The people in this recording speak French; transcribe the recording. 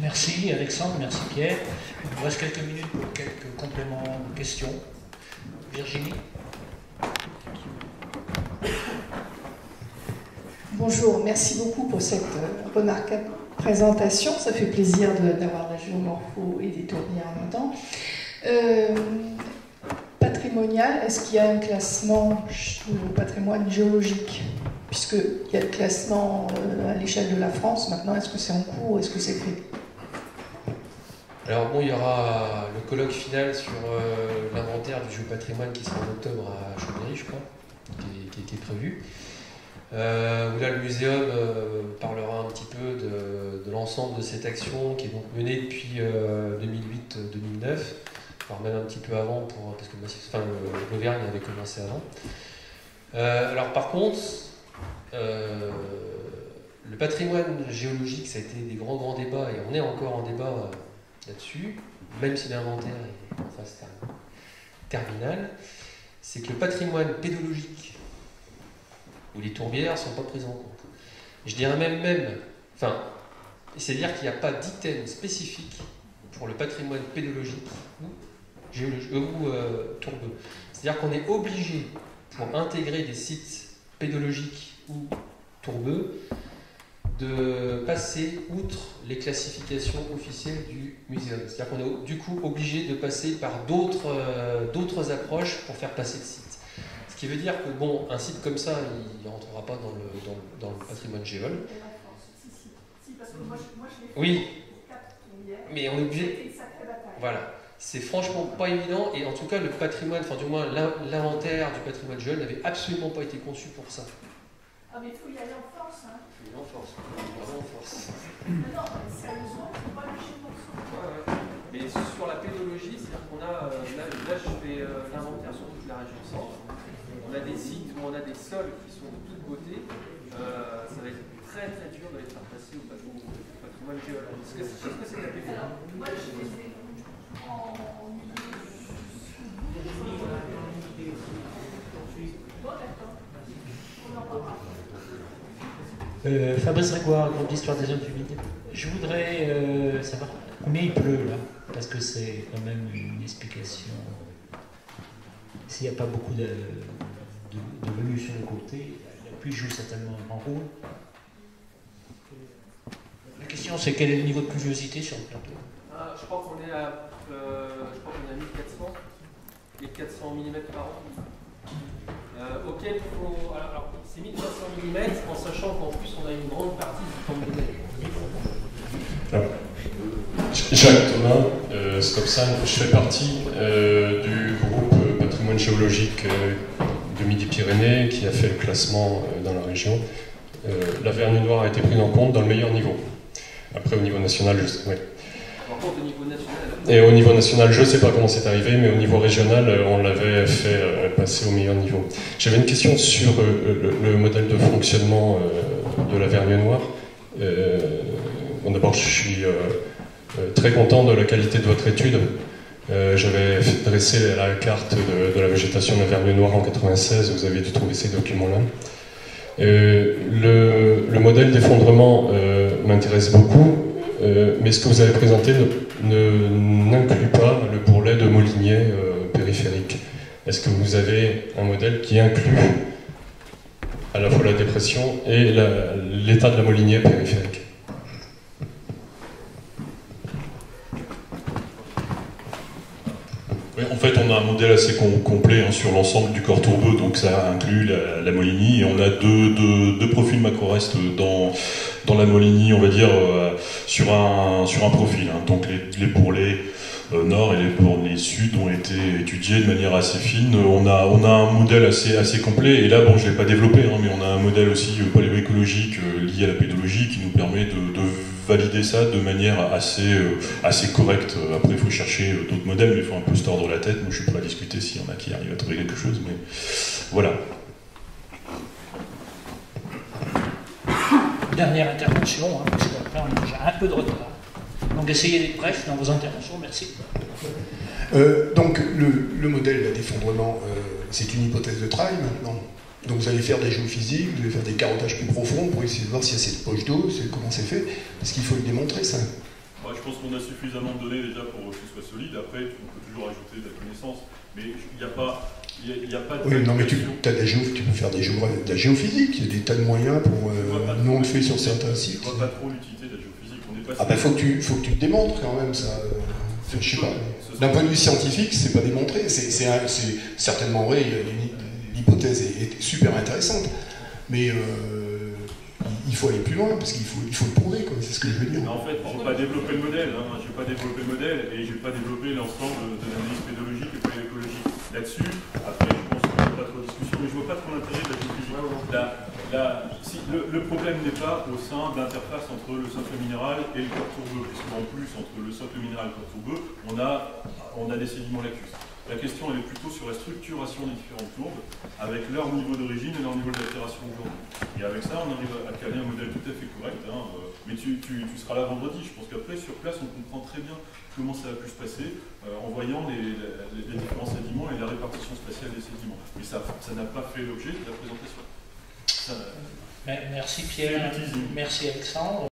Merci Alexandre, merci Pierre. Il nous reste quelques minutes pour quelques compléments de questions. Virginie. Bonjour, merci beaucoup pour cette remarquable présentation. Ça fait plaisir d'avoir la géomorpho et des tourbières en même temps. Patrimonial, est-ce qu'il y a un classement au patrimoine géologique? Puisqu'il y a le classement à l'échelle de la France, maintenant, est-ce que c'est en cours ou est-ce que c'est fait? Alors bon, il y aura le colloque final sur l'inventaire du géopatrimoine qui sera en octobre à Chambéry, je crois, qui était prévu. Où là, le muséum parlera un petit peu de l'ensemble de cette action qui est donc menée depuis 2008-2009, voire même un petit peu avant, parce que l'Auvergne avait commencé avant. Alors par contre, le patrimoine géologique, ça a été des grands débats, et on est encore en débat là-dessus, même si l'inventaire est en phase terminale. C'est que le patrimoine pédologique où les tourbières ne sont pas prises en compte. Je dirais c'est-à-dire qu'il n'y a pas d'item spécifique pour le patrimoine pédologique ou tourbeux. C'est-à-dire qu'on est obligé, pour intégrer des sites pédologiques ou tourbeux, de passer outre les classifications officielles du muséum. C'est-à-dire qu'on est du coup obligé de passer par d'autres approches pour faire passer le site. Ce qui veut dire que bon, un site comme ça, il ne rentrera pas dans le patrimoine géol. Oui, mais on est obligé. Voilà, c'est franchement pas évident, et en tout cas le patrimoine, enfin du moins l'inventaire du patrimoine géol n'avait absolument pas été conçu pour ça. Ah mais il faut y aller en force, hein. Il faut y aller en force, vraiment en force. Non, sérieusement, il ne faut pas lâcher le morceau. Ouais. Mais sur la pédologie, c'est-à-dire qu'on a, là je fais l'inventaire sur toute la région centre. On a des sites où on a des sols qui sont de toute beauté. Ça va être très dur de les faire passer au patrimoine géologique. Est-ce que c'est la pédologie? Alors, moi je les ai en bon, d'accord. On en parlera. Fabrice Grégoire, groupe d'histoire des zones humides. Je voudrais savoir combien il pleut là, parce que c'est quand même une explication. S'il n'y a pas beaucoup de venue sur le côté, la pluie joue certainement un grand rôle. La question c'est quel est le niveau de pluviosité sur le plateau? Je crois qu'on est à 1400 mm par an. Auquel il faut. Alors c'est 1500 mm en sachant qu'en plus on a une grande partie du temps de mer. Jacques Thomas, Scopsan, je fais partie du groupe patrimoine géologique de Midi-Pyrénées qui a fait le classement dans la région. La Vergne-Noire a été prise en compte dans le meilleur niveau. Après au niveau national, je sais. Ouais. Par contre au niveau national. Et au niveau national, je ne sais pas comment c'est arrivé, mais au niveau régional, on l'avait fait passer au meilleur niveau. J'avais une question sur le modèle de fonctionnement de la Vergne-Noire. Bon, d'abord, je suis très content de la qualité de votre étude. J'avais dressé la carte de la végétation de la Vergne-Noire en 1996, vous avez dû trouver ces documents-là. Le modèle d'effondrement m'intéresse beaucoup, mais ce que vous avez présenté n'inclut pas le bourrelet de Molinier périphérique. Est-ce que vous avez un modèle qui inclut à la fois la dépression et l'état de la Molinier périphérique? Oui, en fait, on a un modèle assez complet sur l'ensemble du corps tourbeux, donc ça inclut la Molinier, et on a deux profils macro-restes dans la Molinier, on va dire, sur un profil. Donc les bourrelets nord et les bourrelets sud ont été étudiés de manière assez fine. On a un modèle assez complet, et là, bon, je ne l'ai pas développé, mais on a un modèle aussi paléoécologique lié à la pédologie qui nous permet de valider ça de manière assez correcte. Après, il faut chercher d'autres modèles, mais il faut un peu se tordre la tête. Moi, je suis prêt à discuter s'il y en a qui arrivent à trouver quelque chose, mais voilà. Dernière intervention, parce qu'après on a déjà un peu de retard. Donc essayez d'être bref dans vos interventions, merci. Donc le modèle d'effondrement, c'est une hypothèse de Traille maintenant. Donc vous allez faire des géophysiques, vous allez faire des carottages plus profonds pour essayer de voir s'il y a cette poche d'eau, comment c'est fait, parce qu'il faut le démontrer ça. Moi, je pense qu'on a suffisamment de données déjà pour que ce soit solide. Après, on peut toujours ajouter de la connaissance, mais il n'y a pas... Oui, non, mais tu peux faire de la géophysique, il y a des tas de moyens pour... nous, on le fait sur certains sites. Je ne vois pas trop l'utilité de la géophysique. Ah ben, faut que tu le démontres quand même, ça. Je sais pas. D'un point de vue scientifique, c'est pas démontré. C'est certainement vrai, l'hypothèse est super intéressante, mais il faut aller plus loin, parce qu'il faut le prouver, c'est ce que je veux dire. En fait, je n'ai pas développé le modèle, et je n'ai pas développé l'ensemble de l'analyse pédologique et pédagogique. Là-dessus, après, je pense qu'il n'y a pas trop de discussion, mais je ne vois pas trop l'intérêt de la géophysique. Le problème n'est pas au sein de l'interface entre le socle minéral et le corps tourbeux, puisqu'en plus, entre le socle minéral et le corps tourbeux, on a des sédiments lacustres. La question, elle est plutôt sur la structuration des différentes courbes, avec leur niveau d'origine et leur niveau d'altération aujourd'hui. Et avec ça, on arrive à caler un modèle tout à fait correct. Mais tu seras là vendredi. Je pense qu'après, sur place, on comprend très bien comment ça a pu se passer en voyant les différents sédiments et la répartition spatiale des sédiments. Mais ça n'a pas fait l'objet de la présentation. Merci Pierre, merci Alexandre.